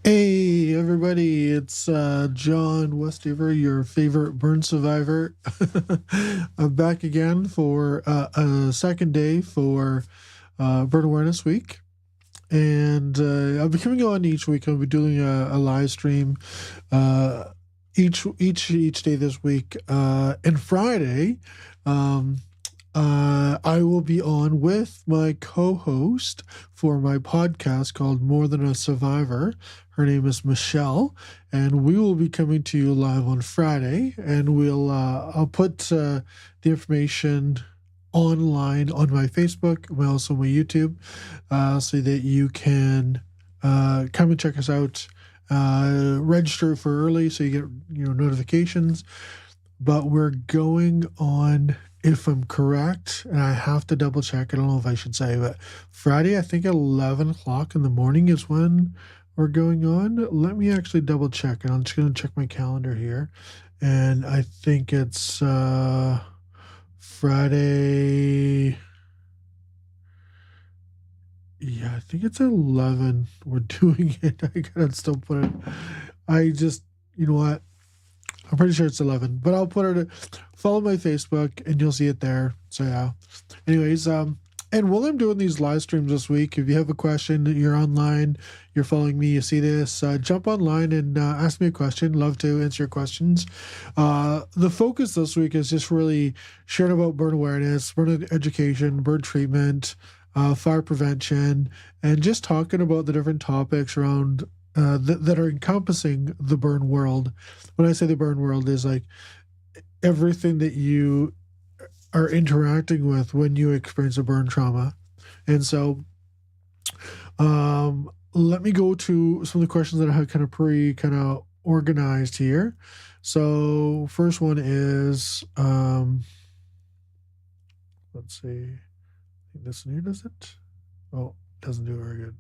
Hey everybody, it's John Westever, your favorite burn survivor. I'm back again for a second day for Burn Awareness Week, and I'll be coming on each week. I'll be doing a live stream uh, each day this week. And Friday, um, I will be on with my co-host for my podcast called More Than a Survivor. Her name is Michelle, and we will be coming to you live on Friday. And I'll put the information online on my Facebook, and also my YouTube, so that you can come and check us out. Register for early so you get notifications. But we're going on, if I'm correct, and I have to double check. I don't know if I should say, but Friday, I think 11 o'clock in the morning is when we're going on. Let me actually double check, and I'm just going to check my calendar here. And I think it's Friday. Yeah, I think it's 11. We're doing it. I gotta still put it. I just, you know what? I'm pretty sure it's 11, but I'll put it. Follow my Facebook, and you'll see it there. So yeah. Anyways, and while I'm doing these live streams this week, if you have a question, you're online, you're following me, you see this, jump online and ask me a question. Love to answer your questions. The focus this week is just really sharing about burn awareness, burn education, burn treatment, fire prevention, and just talking about the different topics around that are encompassing the burn world. When I say the burn world, is like everything that you are interacting with when you experience a burn trauma. And so, let me go to some of the questions that I have kind of organized here. So, first one is, let's see, I think this new does it. Oh, it doesn't do it very good.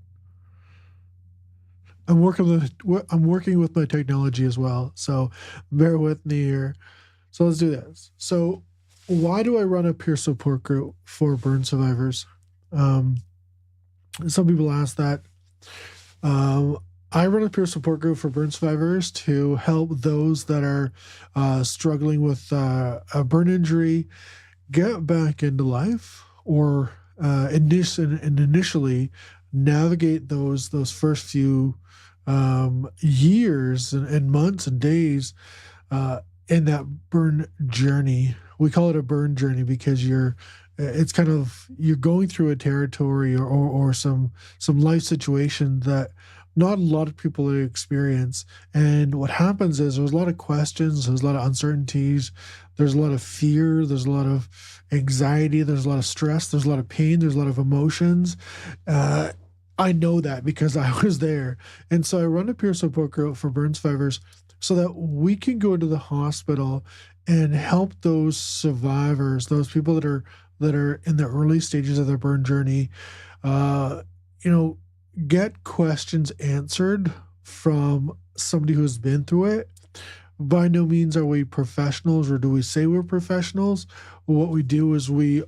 I'm working with my technology as well, so bear with me here. So let's do this. So, why do I run a peer support group for burn survivors? Um, some people ask that. Um, I run a peer support group for burn survivors to help those that are struggling with a burn injury get back into life, or initially navigate those first few years and months and days in that burn journey. We call it a burn journey because it's kind of, you're going through a territory or some life situation that not a lot of people experience. And what happens is there's a lot of questions, there's a lot of uncertainties, there's a lot of fear, there's a lot of anxiety, there's a lot of stress, there's a lot of pain, there's a lot of emotions. I know that because I was there. And so I run a peer support group for burn survivors so that we can go to the hospital and help those survivors, those people that are in the early stages of their burn journey, uh, you know, get questions answered from somebody who's been through it. By no means are we professionals, or do we say we're professionals. What we do is we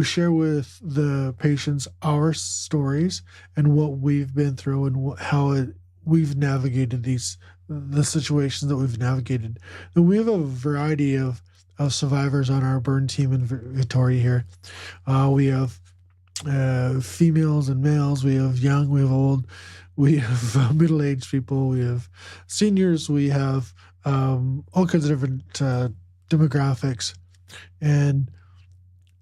share with the patients our stories and what we've been through and we've navigated the situations that we've navigated. And we have a variety of survivors on our burn team in Victoria here. We have females and males. We have young, we have old, we have middle-aged people, we have seniors, we have all kinds of different demographics. And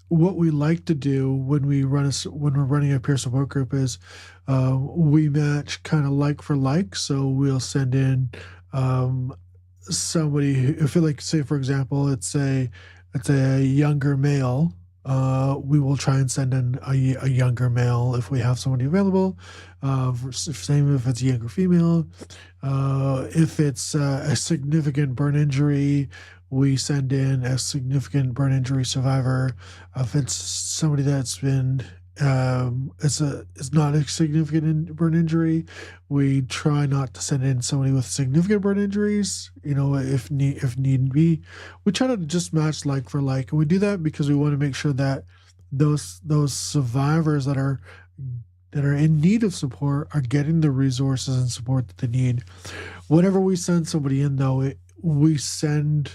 what we like to do when we're running a peer support group is we match kind of like for like. So we'll send in somebody if, like, say for example, it's a younger male. We will try and send in a younger male if we have somebody available. Same if it's a younger female. If it's a significant burn injury, we send in a significant burn injury survivor. If it's somebody that's been it's not a significant burn injury, we try not to send in somebody with significant burn injuries. If need be, we try to just match like for like, and we do that because we want to make sure that those survivors that are that are in need of support are getting the resources and support that they need. Whenever we send somebody in, though, we send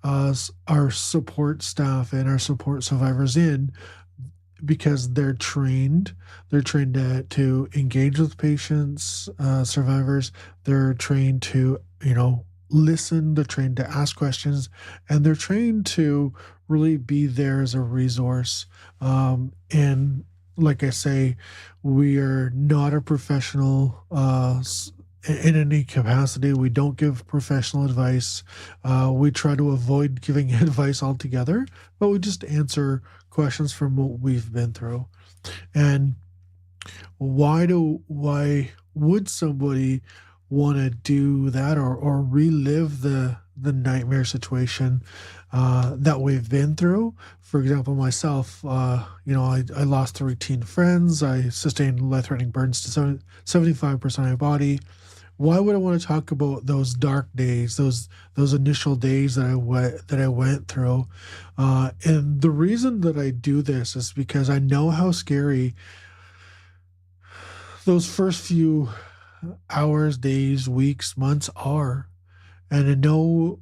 our support staff and our support survivors in because they're trained. They're trained to engage with patients, survivors. They're trained to, listen. They're trained to ask questions, and they're trained to really be there as a resource. And like I say, we are not a professional in any capacity. We don't give professional advice. We try to avoid giving advice altogether, but we just answer questions from what we've been through. And why would somebody want to do that, or relive the nightmare situation that we've been through? For example, myself, I lost 13 friends. I sustained life-threatening burns to 75% of my body. Why would I want to talk about those dark days, those initial days that I went through? And the reason that I do this is because I know how scary those first few hours, days, weeks, months are. And I know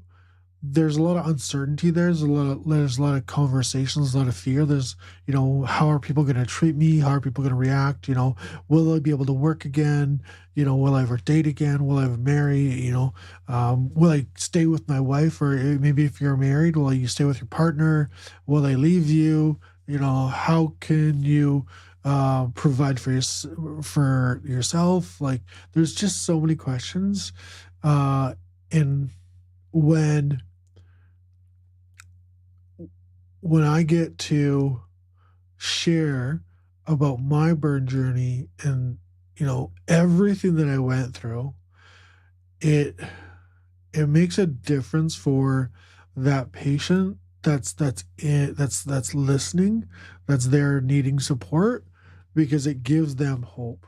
there's a lot of uncertainty there. There's a lot of conversations, a lot of fear. There's, how are people going to treat me? How are people going to react? Will I be able to work again? Will I ever date again? Will I ever marry? Will I stay with my wife? Or maybe if you're married, will you stay with your partner? Will I leave you? How can you provide for yourself? Like, there's just so many questions. And when I get to share about my burn journey and everything that I went through, it makes a difference for that patient that's listening, that's there needing support, because it gives them hope.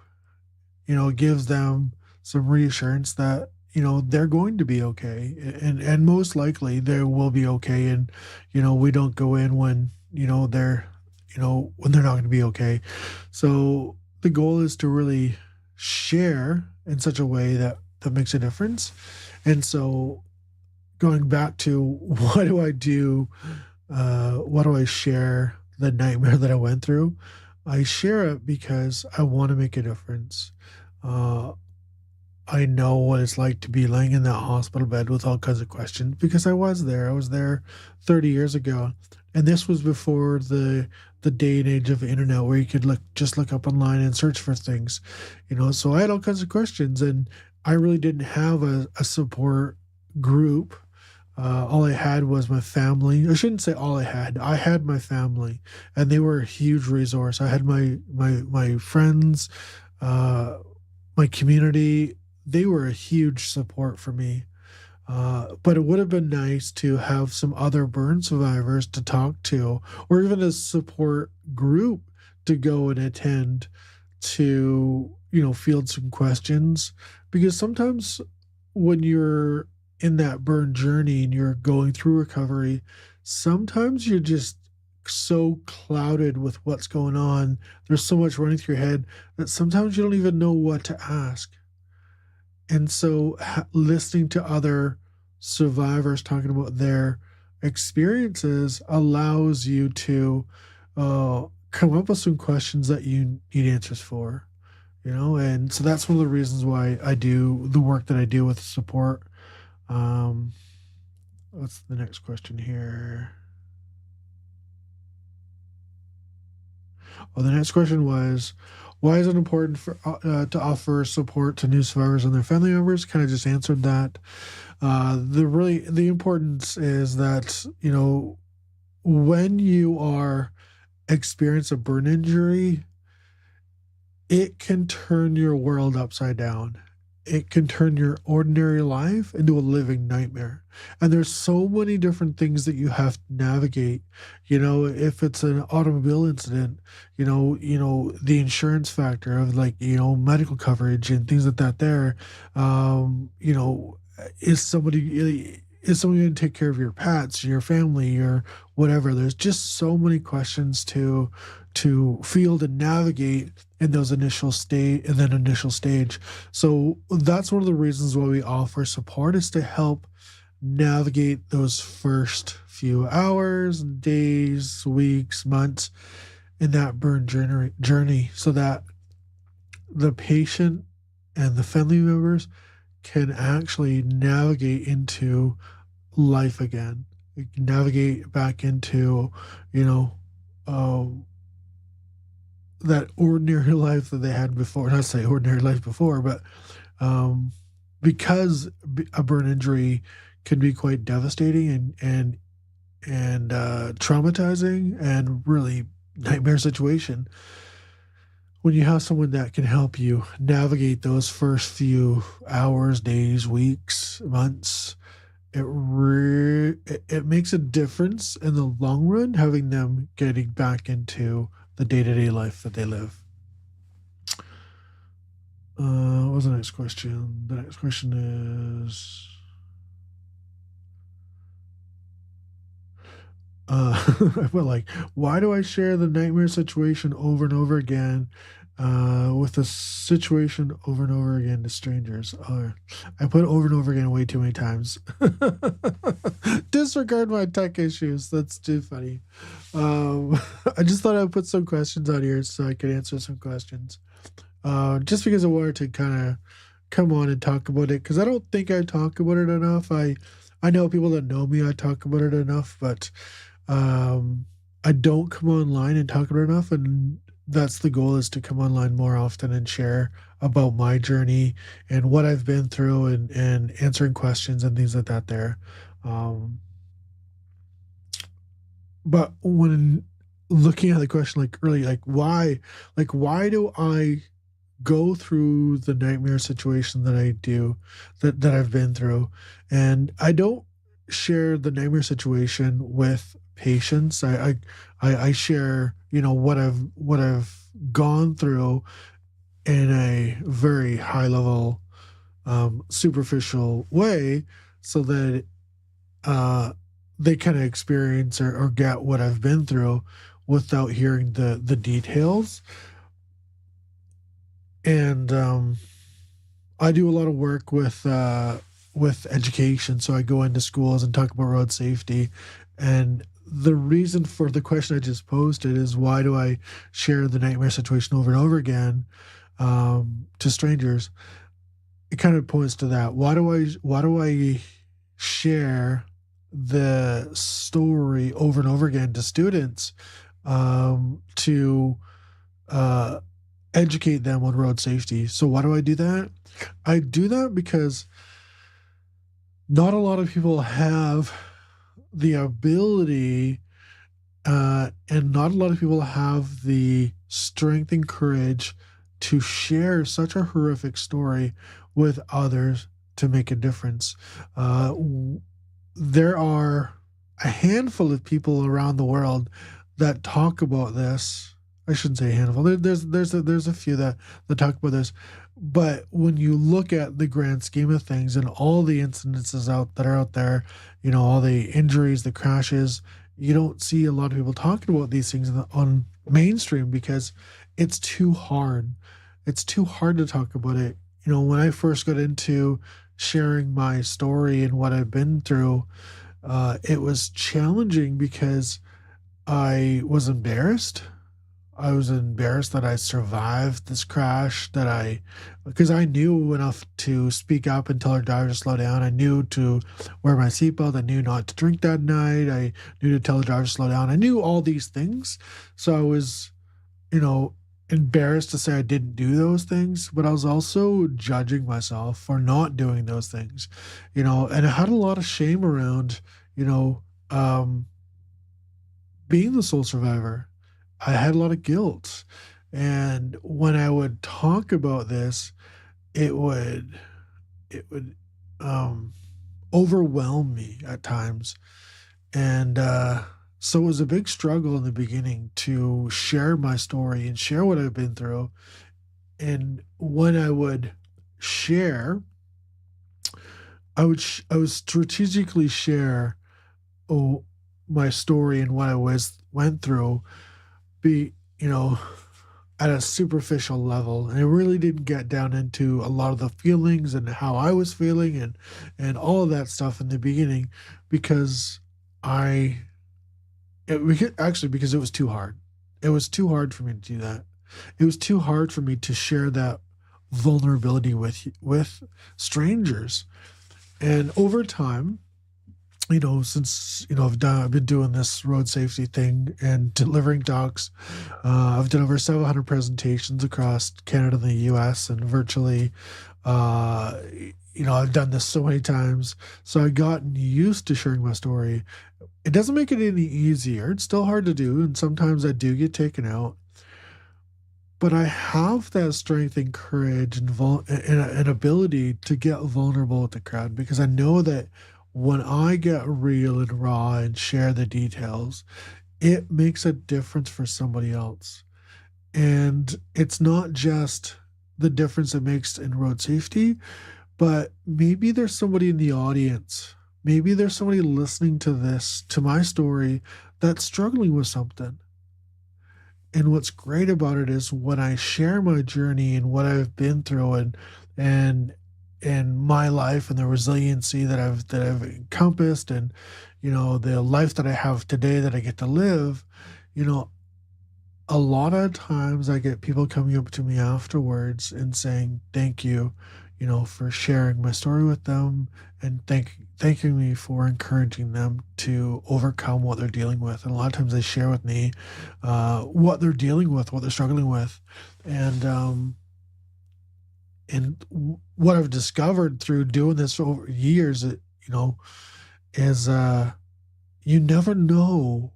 It gives them some reassurance that they're going to be okay, and most likely they will be okay. And we don't go in when they're when they're not going to be okay. So the goal is to really share in such a way that makes a difference. And so, going back to what do I do, what do I share the nightmare that I went through? I share it because I want to make a difference. I know what it's like to be laying in that hospital bed with all kinds of questions, because I was there. I was there 30 years ago. And this was before the day and age of the internet, where you could just look up online and search for things. So I had all kinds of questions, and I really didn't have a support group. All I had was my family. I shouldn't say all I had. I had my family, and they were a huge resource. I had my friends, my community. They were a huge support for me. But it would have been nice to have some other burn survivors to talk to, or even a support group to go and attend, to, field some questions. Because sometimes when you're in that burn journey and you're going through recovery, sometimes you're just so clouded with what's going on. There's so much running through your head that sometimes you don't even know what to ask. And so listening to other survivors talking about their experiences allows you to come up with some questions that you need answers for, and so that's one of the reasons why I do the work that I do with support. What's the next question here? Well, the next question was, why is it important to offer support to new survivors and their family members? Kind of just answered that. The importance is that, when you are experience a burn injury, it can turn your world upside down. It can turn your ordinary life into a living nightmare. And there's so many different things that you have to navigate. If it's an automobile incident, the insurance factor of medical coverage and things like that there. Is somebody going to take care of your pets, your family, or whatever? There's just so many questions to to field and navigate in those initial stage. So that's one of the reasons why we offer support, is to help navigate those first few hours, days, weeks, months in that journey, so that the patient and the family members can actually navigate into life again, navigate back into, you know, um, that ordinary life that they had before. Not say ordinary life before, but um, because a burn injury can be quite devastating and traumatizing and really nightmare situation. When you have someone that can help you navigate those first few hours, days, weeks, months, it makes a difference in the long run, having them getting back into the day-to-day life that they live. What was the next question? The next question is, I feel like, why do I share the nightmare situation over and over again, with the situation over and over again to strangers? I put over and over again way too many times. Disregard my tech issues. That's too funny. I just thought I'd put some questions on here so I could answer some questions. Just because I wanted to kind of come on and talk about it, because I don't think I talk about it enough. I know people that know me, I talk about it enough, but I don't come online and talk about it enough. And that's the goal, is to come online more often and share about my journey and what I've been through, and answering questions and things like that there. Um, but when looking at the question, like early, like why do I go through the nightmare situation that I do, that I've been through? And I don't share the nightmare situation with patients. I share, what I've gone through in a very high level, superficial way, so that uh, they kind of experience, or get what I've been through without hearing the details. And I do a lot of work with education, so I go into schools and talk about road safety. And the reason for the question I just posted is, why do I share the nightmare situation over and over again, to strangers? It kind of points to that. Why do I share the story over and over again to students, to uh, educate them on road safety? So why do I do that? I do that because not a lot of people have the ability, and not a lot of people have the strength and courage to share such a horrific story with others to make a difference. There are a handful of people around the world that talk about this. I shouldn't say a handful. There's a few that talk about this, but when you look at the grand scheme of things and all the incidences that are out there, all the injuries, the crashes, you don't see a lot of people talking about these things on mainstream, because it's too hard. It's too hard to talk about it. When I first got into sharing my story and what I've been through, it was challenging because I was embarrassed. I was embarrassed that I survived this crash, because I knew enough to speak up and tell our driver to slow down. I knew to wear my seatbelt. I knew not to drink that night. I knew to tell the driver to slow down. I knew all these things. So I was, you know, embarrassed to say I didn't do those things, but I was also judging myself for not doing those things, and I had a lot of shame around, you know, um, being the sole survivor. I had a lot of guilt. And when I would talk about this, it would um, overwhelm me at times. And so it was a big struggle in the beginning to share my story and share what I've been through. And when I would share, I would strategically share, oh, my story and what I went through, be you know, at a superficial level, and it really didn't get down into a lot of the feelings and how I was feeling and all of that stuff in the beginning, because I actually, because it was too hard. It was too hard for me to do that. It was too hard for me to share that vulnerability with strangers. And over time, since I've been doing this road safety thing and delivering talks. I've done over 700 presentations across Canada and the U.S. and virtually, uh, I've done this so many times. So I've gotten used to sharing my story. It doesn't make it any easier. It's still hard to do, and sometimes I do get taken out. But I have that strength and courage and ability to get vulnerable with the crowd, because I know that when I get real and raw and share the details, it makes a difference for somebody else. And it's not just the difference it makes in road safety, but maybe there's somebody in the audience. Maybe there's somebody listening to this, to my story, that's struggling with something. And what's great about it is when I share my journey and what I've been through and and my life and the resiliency that I've encompassed, and the life that I have today that I get to live, you know a lot of times I get people coming up to me afterwards and saying thank you, for sharing my story with them, and thanking me for encouraging them to overcome what they're dealing with. And a lot of times they share with me what they're dealing with, what they're struggling with, and what I've discovered through doing this for over years, is you never know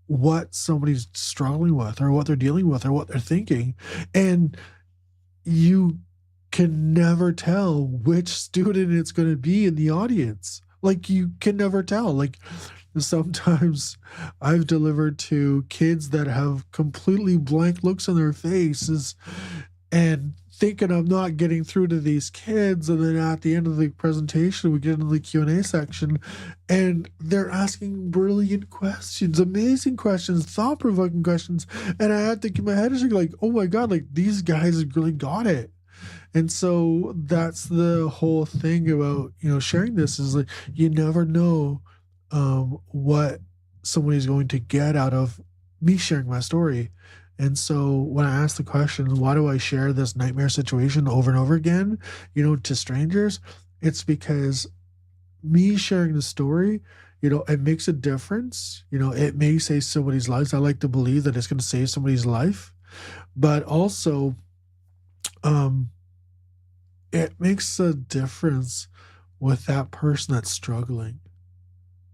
what somebody's struggling with or what they're dealing with or what they're thinking. And you can never tell which student it's going to be in the audience. Like, you can never tell. Like, sometimes I've delivered to kids that have completely blank looks on their faces and thinking I'm not getting through to these kids, and then at the end of the presentation we get into the Q&A section and they're asking brilliant questions, amazing questions, thought-provoking questions, and I had to keep my head shaking, like, oh my god, like, these guys really got it. And so that's the whole thing about sharing this, is like, you never know what somebody's going to get out of me sharing my story. And so when I ask the question, why do I share this nightmare situation over and over again, to strangers? It's because me sharing the story, it makes a difference. It may save somebody's lives. I like to believe that it's going to save somebody's life, but also, it makes a difference with that person that's struggling.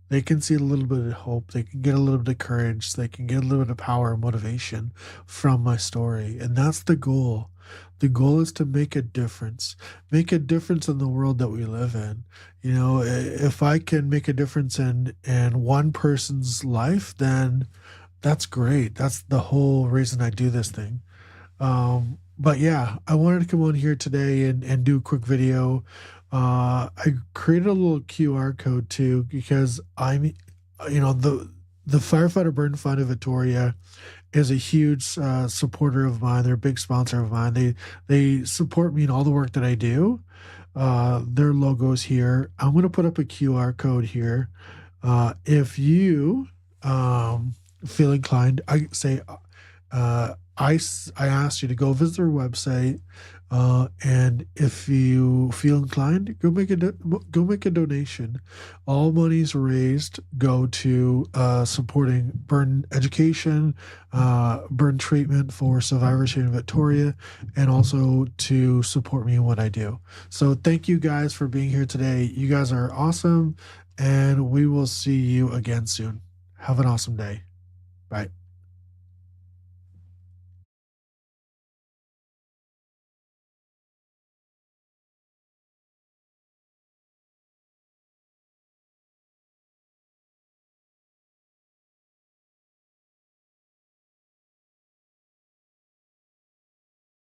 They can see a little bit of hope. They can get a little bit of courage. They can get a little bit of power and motivation from my story. And that's the goal. The goal is to make a difference in the world that we live in. If I can make a difference in one person's life, then that's great. That's the whole reason I do this thing. But yeah, I wanted to come on here today and do a quick video. I created a little QR code too, because the Firefighter Burn Fund of Victoria is a huge supporter of mine. They're a big sponsor of mine. They support me in all the work that I do. Their logo's here. I'm going to put up a QR code here. If you feel inclined, I say, I asked you to go visit their website, and if you feel inclined, go make a donation. All monies raised go to supporting burn education, burn treatment for survivors here in Victoria, and also to support me in what I do. So thank you guys for being here today. You guys are awesome, and we will see you again soon. Have an awesome day. Bye.